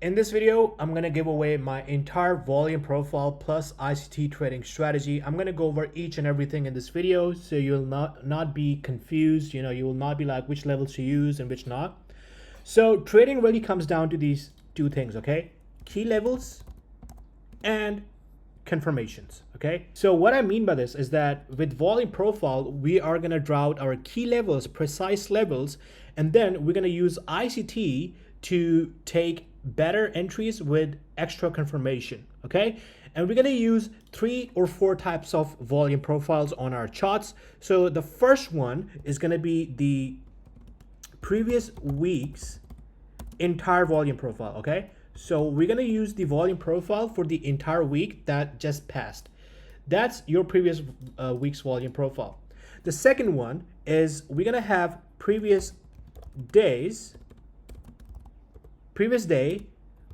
In this video, I'm going to give away my entire volume profile plus ICT trading strategy. I'm going to go over each and everything in this video so you'll not be confused. You will not be like which levels to use and which not. So trading really comes down to these two things, okay? Key levels and confirmations, okay? So what I mean by this is that with volume profile, we are going to draw out our key levels, precise levels, and then we're going to use ICT to take better entries with extra confirmation, okay? And we're going to use 3 or 4 types of volume profiles on our charts. So the first one is going to be the previous week's entire volume profile, okay? So we're going to use the volume profile for the entire week that just passed. That's your previous week's volume profile. The second one is we're going to have previous day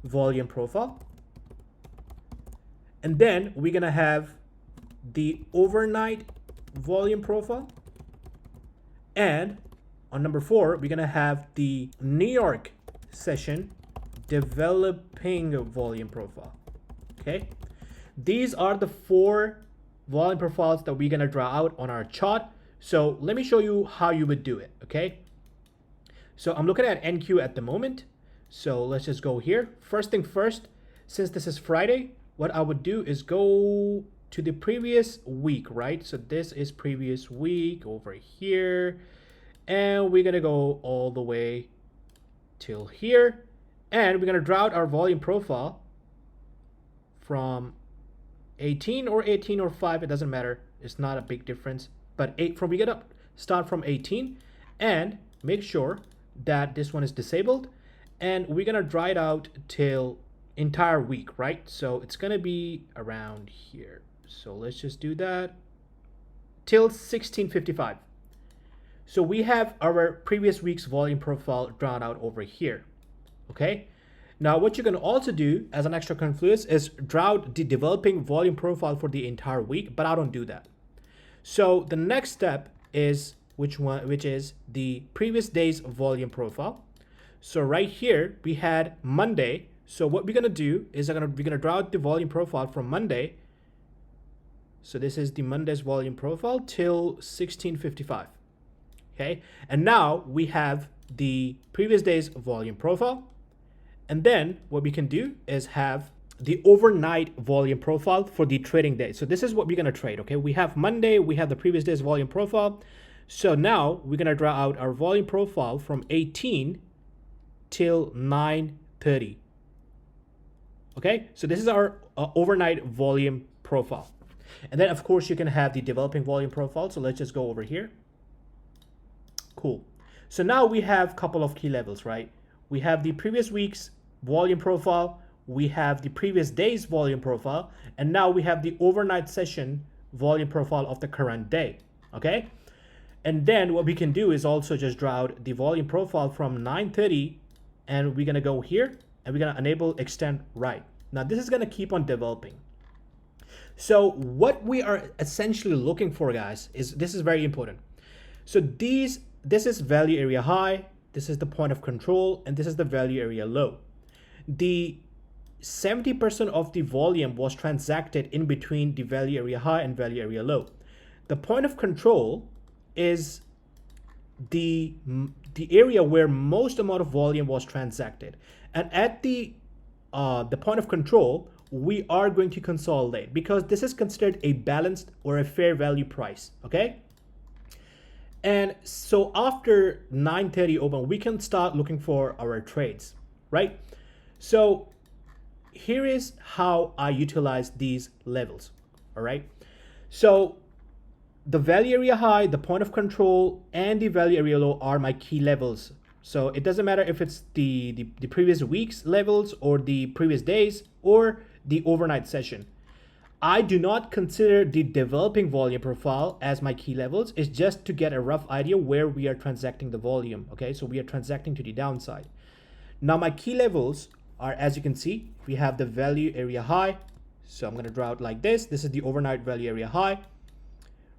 volume profile. And then we're going to have the overnight volume profile. And on number 4, we're going to have the New York session developing volume profile. Okay, these are the 4 volume profiles that we're going to draw out on our chart. So let me show you how you would do it. Okay, so I'm looking at NQ at the moment, so let's just go here. First thing first, since this is Friday, what I would do is go to the previous week, right? So this is previous week over here, and we're going to go all the way till here. And we're going to draw out our volume profile from 18 or 5. It doesn't matter. It's not a big difference. But we're going to start from 18 and make sure that this one is disabled. And we're going to draw it out till entire week, right? So it's going to be around here. So let's just do that till 1655. So we have our previous week's volume profile drawn out over here. Okay, now what you can also do as an extra confluence is draw out the developing volume profile for the entire week, but I don't do that. So the next step is which is the previous day's volume profile. So right here we had Monday. So what we're gonna do is we're gonna draw out the volume profile from Monday. So this is the Monday's volume profile till 1655. Okay, and now we have the previous day's volume profile. And then what we can do is have the overnight volume profile for the trading day. So this is what we're going to trade. Okay, we have Monday, we have the previous day's volume profile. So now we're going to draw out our volume profile from 18 till 9:30. Okay, so this is our overnight volume profile. And then of course you can have the developing volume profile. So let's just go over here. Cool. So now we have a couple of key levels, right? We have the previous week's volume profile, we have the previous day's volume profile, and now we have the overnight session volume profile of the current day. Okay, and then what we can do is also just draw out the volume profile from 9:30, and we're gonna go here and we're gonna enable extend right. Now this is gonna keep on developing. So what we are essentially looking for, guys, is this is very important. So this is value area high, this is the point of control, and this is the value area low. The 70% of the volume was transacted in between the value area high and value area low. The point of control is the area where most amount of volume was transacted. And at the point of control, we are going to consolidate because this is considered a balanced or a fair value price, okay? And so after 9:30 open, we can start looking for our trades, right? So here is how I utilize these levels, all right? So the value area high, the point of control, and the value area low are my key levels. So it doesn't matter if it's the previous week's levels or the previous days or the overnight session. I do not consider the developing volume profile as my key levels. It's just to get a rough idea where we are transacting the volume. Okay, so we are transacting to the downside. Now my key levels are, as you can see, we have the value area high. So I'm going to draw out like this. This is the overnight value area high,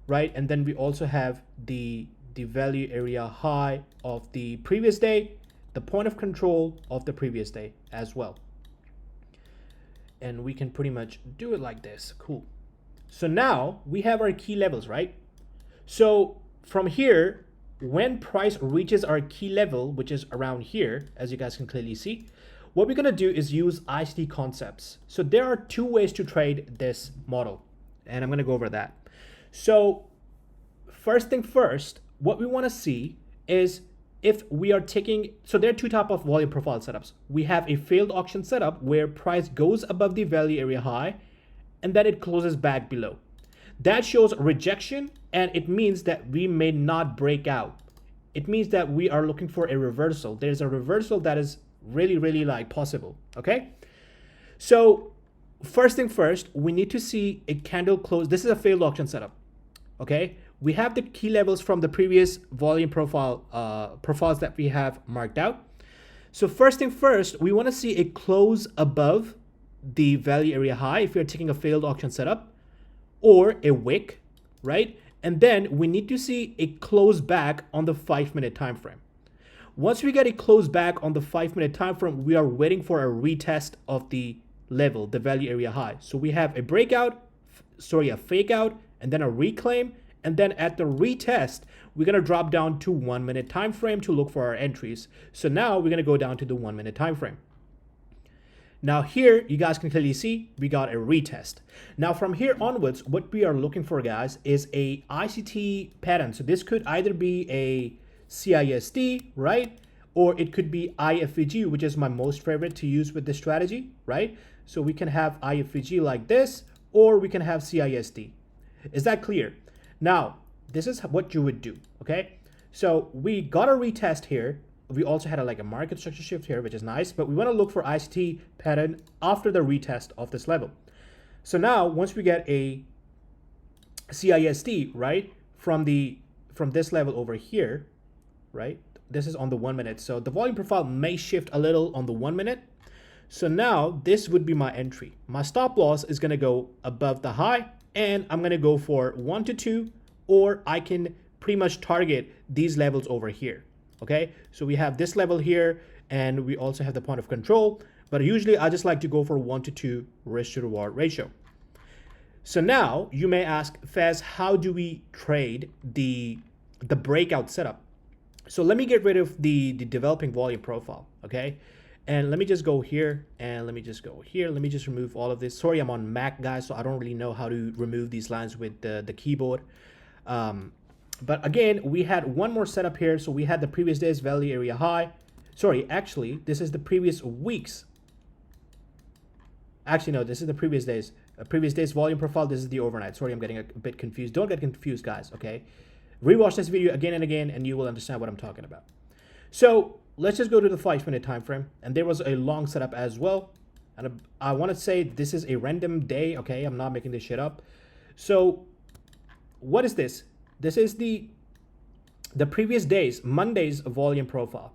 right? And then we also have the value area high of the previous day, the point of control of the previous day as well. and we can pretty much do it like this. Cool. So now we have our key levels, right? So from here, when price reaches our key level, which is around here, as you guys can clearly see, what we're gonna do is use ICT concepts. So there are two ways to trade this model, and I'm gonna go over that. So first thing first, what we wanna see is if we are taking, so there are two types of volume profile setups. We have a failed auction setup where price goes above the value area high and then it closes back below. That shows rejection, and it means that we may not break out. It means that we are looking for a reversal. There's a reversal that is really like possible, okay? So first thing first, we need to see a candle close. This is a failed auction setup, okay? We have the key levels from the previous volume profiles that we have marked out. So first thing first, we want to see a close above the value area high if you're taking a failed auction setup, or a wick, right? And then we need to see a close back on the 5-minute time frame. Once we get a close back on the 5-minute time frame, we are waiting for a retest of the level, the value area high. So we have a breakout, a fake out, and then a reclaim. And then at the retest, we're gonna drop down to 1-minute time frame to look for our entries. So now we're gonna go down to the 1-minute time frame. Now here, you guys can clearly see we got a retest. Now from here onwards, what we are looking for, guys, is a ICT pattern. So this could either be a CISD, right? Or it could be IFVG, which is my most favorite to use with this strategy, right? So we can have IFVG like this, or we can have CISD. Is that clear? Now, this is what you would do, okay? So we got a retest here. We also had a market structure shift here, which is nice, but we want to look for ICT pattern after the retest of this level. So now, once we get a CISD, right, from this level over here, right, this is on the 1 minute. So the volume profile may shift a little on the 1 minute. So now this would be my entry. My stop loss is going to go above the high, and I'm going to go for 1 to 2, or I can pretty much target these levels over here. Okay, so we have this level here, and we also have the point of control, but usually I just like to go for 1 to 2 risk to reward ratio. So now you may ask, Faz, how do we trade the breakout setup? So let me get rid of the developing volume profile, okay? And let me just go here, and let me just go here. Let me just remove all of this. Sorry, I'm on Mac, guys, so I don't really know how to remove these lines with the keyboard. But again, we had one more setup here. So we had the previous day's value area high. Sorry, actually, this is the previous week's. Actually, no, this is the previous day's volume profile. This is the overnight. Sorry, I'm getting a bit confused. Don't get confused, guys, okay? Rewatch this video again and again, and you will understand what I'm talking about. So let's just go to the 5-minute time frame. And there was a long setup as well. And I want to say this is a random day, okay? I'm not making this shit up. So what is this? This is the previous day's, Monday's volume profile.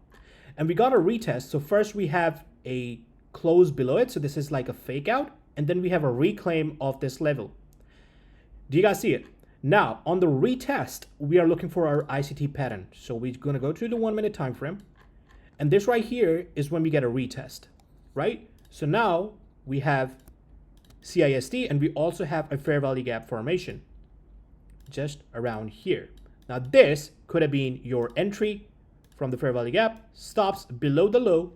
And we got a retest. So first we have a close below it. So this is like a fake out. And then we have a reclaim of this level. Do you guys see it? Now, on the retest, we are looking for our ICT pattern. So we're going to go to the 1-minute time frame. And this right here is when we get a retest, right? So now we have CISD, and we also have a fair value gap formation just around here. Now this could have been your entry from the fair value gap, stops below the low,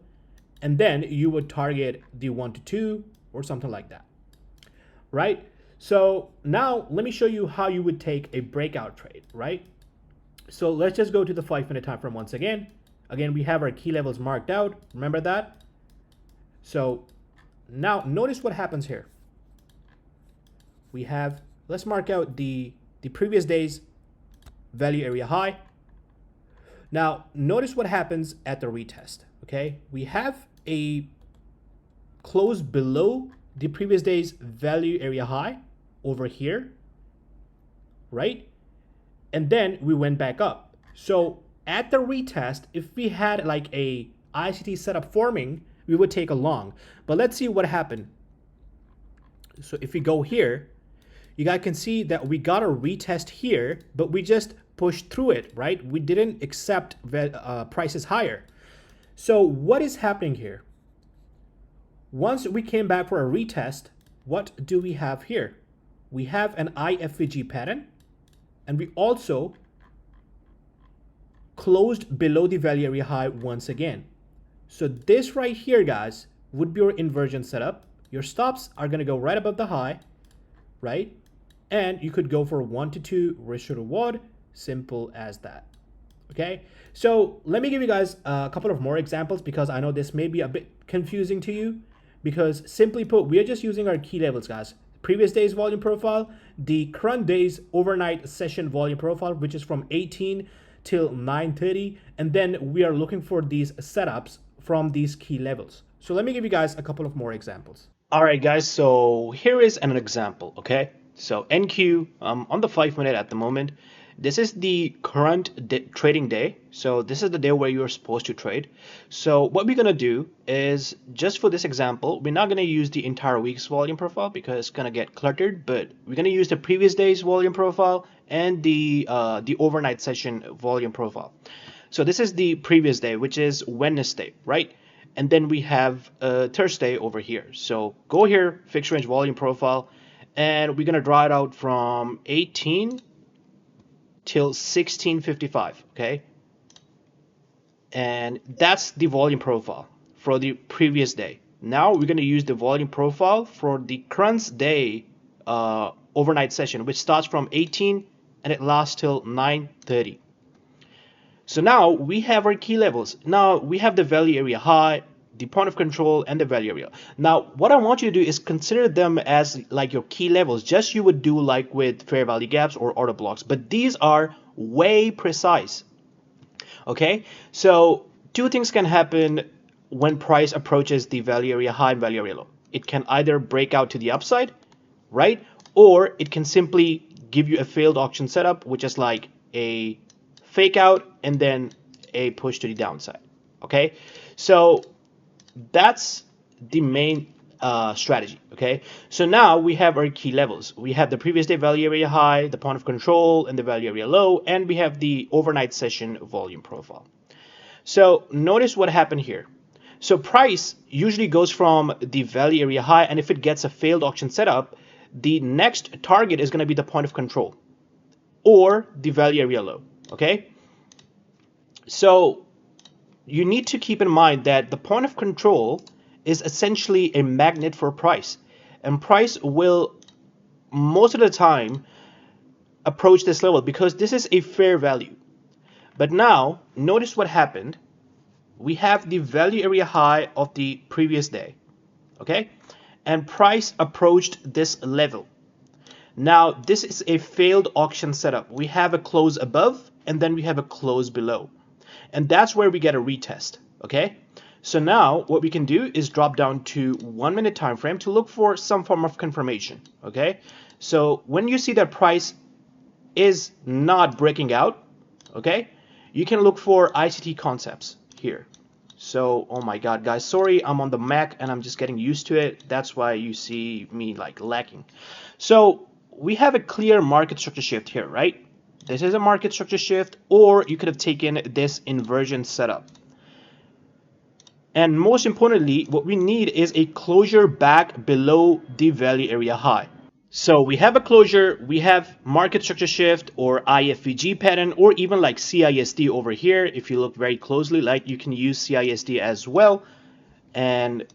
and then you would target the 1 to 2 or something like that, right? So now let me show you how you would take a breakout trade, right? So let's just go to the 5-minute time frame once again. Again, we have our key levels marked out. Remember that? So now notice what happens here. We have, let's mark out the previous day's value area high. Now, notice what happens at the retest, okay? We have a close below the previous day's value area high over here, right? And then we went back up. So at the retest, if we had like a ICT setup forming, we would take a long. But let's see what happened. So if we go here, you guys can see that we got a retest here, but we just pushed through it, right? We didn't accept prices higher. So what is happening here? Once we came back for a retest, what do we have here? We have an IFVG pattern, and we also closed below the value area high once again. So this right here, guys, would be your inversion setup. Your stops are going to go right above the high, right? And you could go for 1 to 2 risk to reward, simple as that. Okay, so let me give you guys a couple of more examples because I know this may be a bit confusing to you, because simply put, we are just using our key levels, guys. Previous day's volume profile, the current day's overnight session volume profile, which is from 18 till 9:30, and then we are looking for these setups from these key levels. So let me give you guys a couple of more examples. All right, guys, so here is an example, okay? So NQ on the 5-minute at the moment. This is the current trading day. So this is the day where you're supposed to trade. So what we're going to do is, just for this example, we're not going to use the entire week's volume profile because it's going to get cluttered, but we're going to use the previous day's volume profile and the overnight session volume profile. So this is the previous day, which is Wednesday, right? And then we have Thursday over here. So go here, fixed range volume profile, and we're going to draw it out from 18 till 1655, okay? And that's the volume profile for the previous day. Now we're going to use the volume profile for the current day overnight session, which starts from 18 and it lasts till 9:30. So now we have our key levels. Now we have the value area high, the point of control, and the value area. Now what I want you to do is consider them as like your key levels, just you would do like with fair value gaps or order blocks, but these are way precise. Okay, so two things can happen when price approaches the value area high and value area low. It can either break out to the upside, right? Or it can simply give you a failed auction setup, which is like a fake out and then a push to the downside. Okay, so that's the main strategy. Okay, so now we have our key levels. We have the previous day value area high, the point of control, and the value area low, and we have the overnight session volume profile. So notice what happened here. So price usually goes from the value area high, and if it gets a failed auction setup, the next target is going to be the point of control or the value area low. Okay, so you need to keep in mind that the point of control is essentially a magnet for price, and price will most of the time approach this level because this is a fair value. But now notice what happened. We have the value area high of the previous day, okay, and price approached this level. Now this is a failed auction setup. We have a close above and then we have a close below, and that's where we get a retest. Okay, so now what we can do is drop down to 1 minute time frame to look for some form of confirmation. Okay, so when you see that price is not breaking out, okay, you can look for ICT concepts here. So oh my god, guys, sorry, I'm on the Mac and I'm just getting used to it. That's why you see me like lacking. So we have a clear market structure shift here, right? This is a market structure shift, or you could have taken this inversion setup. And most importantly, what we need is a closure back below the value area high. So we have a closure, we have market structure shift or IFVG pattern, or even like CISD over here. If you look very closely, like you can use CISD as well. And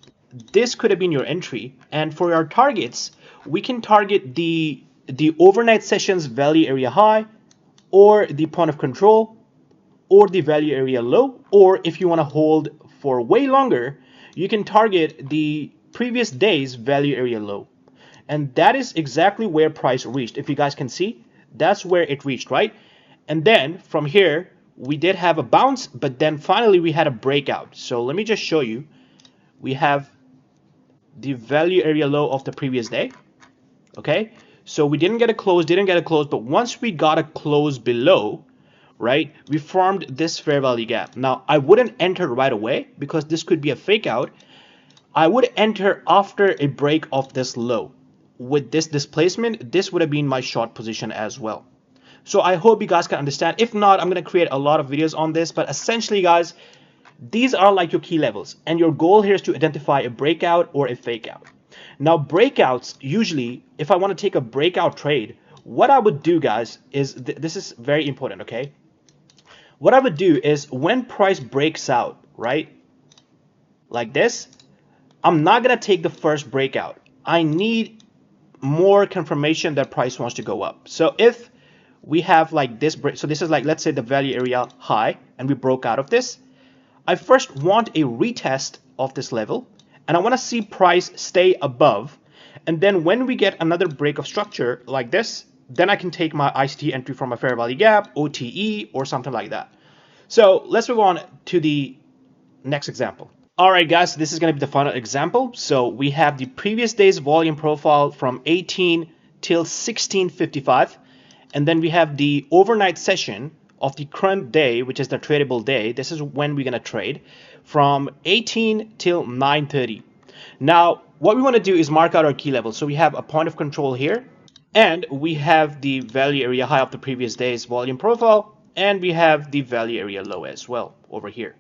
this could have been your entry. And for our targets, we can target the overnight sessions value area high, or the point of control, or the value area low, or if you want to hold for way longer, you can target the previous day's value area low. And that is exactly where price reached. If you guys can see, that's where it reached, right? And then from here, we did have a bounce, but then finally we had a breakout. So let me just show you. We have the value area low of the previous day. Okay, so we didn't get a close, but once we got a close below, right, we formed this fair value gap. Now I wouldn't enter right away because this could be a fake out. I would enter after a break of this low. With this displacement, this would have been my short position as well. So I hope you guys can understand. If not, I'm going to create a lot of videos on this, but essentially guys, These are like your key levels, and your goal here is to identify a breakout or a fake out. Now, breakouts, usually, if I want to take a breakout trade, what I would do, guys, is this is very important, okay? What I would do is when price breaks out, right, like this, I'm not going to take the first breakout. I need more confirmation that price wants to go up. So if we have like this break, so this is like, let's say the value area high, and we broke out of this, I first want a retest of this level, and I want to see price stay above. And then when we get another break of structure like this, then I can take my ICT entry from a fair value gap, OTE, or something like that. So let's move on to the next example. All right, guys, this is going to be the final example. So we have the previous day's volume profile from 18 till 16:55, and then we have the overnight session of the current day, which is the tradable day. This is when we're going to trade from 18 till 9:30. Now, what we want to do is mark out our key levels. So we have a point of control here, and we have the value area high of the previous day's volume profile, and we have the value area low as well over here.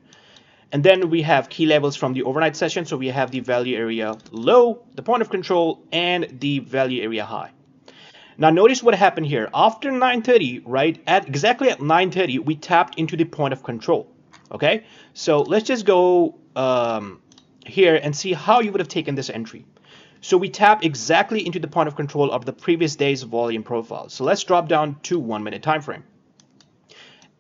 And then we have key levels from the overnight session. So we have the value area low, the point of control, and the value area high. Now notice what happened here. After 9:30, right, exactly at 9:30, we tapped into the point of control. Okay, so let's just go here and see how you would have taken this entry. So we tap exactly into the point of control of the previous day's volume profile. So let's drop down to 1 minute time frame.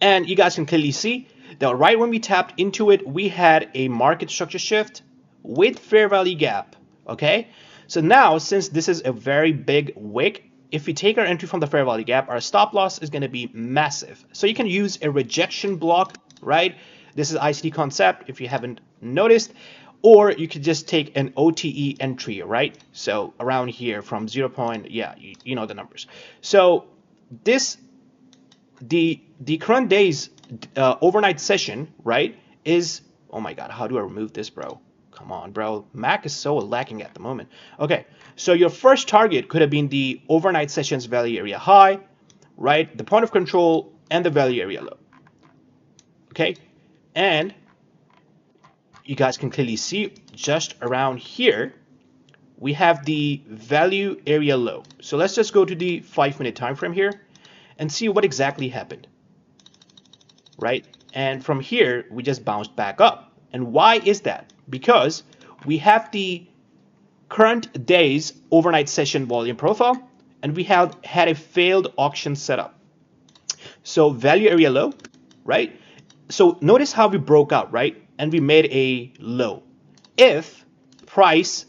And you guys can clearly see that right when we tapped into it, we had a market structure shift with fair value gap. Okay, so now since this is a very big wick, if we take our entry from the fair value gap, our stop loss is going to be massive. So you can use a rejection block, right? This is ICT concept if you haven't noticed, or you could just take an OTE entry, right? So around here from 0. Yeah, you know the numbers. So this, the current day's overnight session, right, is, oh my God, how do I remove this, bro? Come on, bro. Mac is so lacking at the moment. Okay, so your first target could have been the overnight session's value area high, right? The point of control and the value area low. Okay, and you guys can clearly see just around here, we have the value area low. So let's just go to the 5 minute time frame here and see what exactly happened, right? And from here, we just bounced back up. And why is that? Because we have the current day's overnight session volume profile, and we have had a failed auction setup. So value area low, right? So notice how we broke out, right? And we made a low. If price,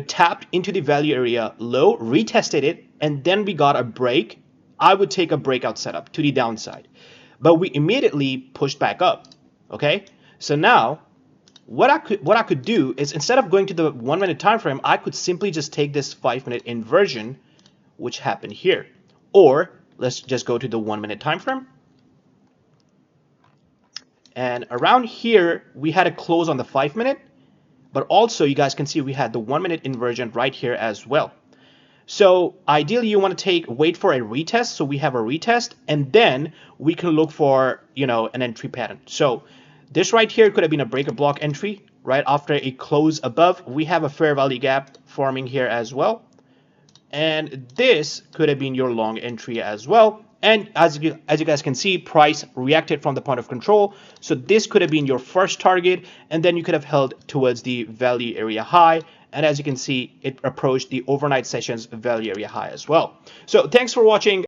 tapped into the value area low, retested it, and then we got a break, I would take a breakout setup to the downside. But we immediately pushed back up. Okay, so now what I could do is, instead of going to the 1 minute time frame, I could simply just take this 5 minute inversion, which happened here. Or let's just go to the 1 minute time frame. And around here, we had a close on the 5 minute, but also you guys can see we had the 1 minute inversion right here as well. So ideally you want to wait for a retest. So we have a retest, and then we can look for, an entry pattern. So this right here could have been a breaker block entry, right? After a close above, we have a fair value gap forming here as well. And this could have been your long entry as well. And as you guys can see, price reacted from the point of control. So this could have been your first target, and then you could have held towards the value area high. And as you can see, it approached the overnight session's value area high as well. So thanks for watching.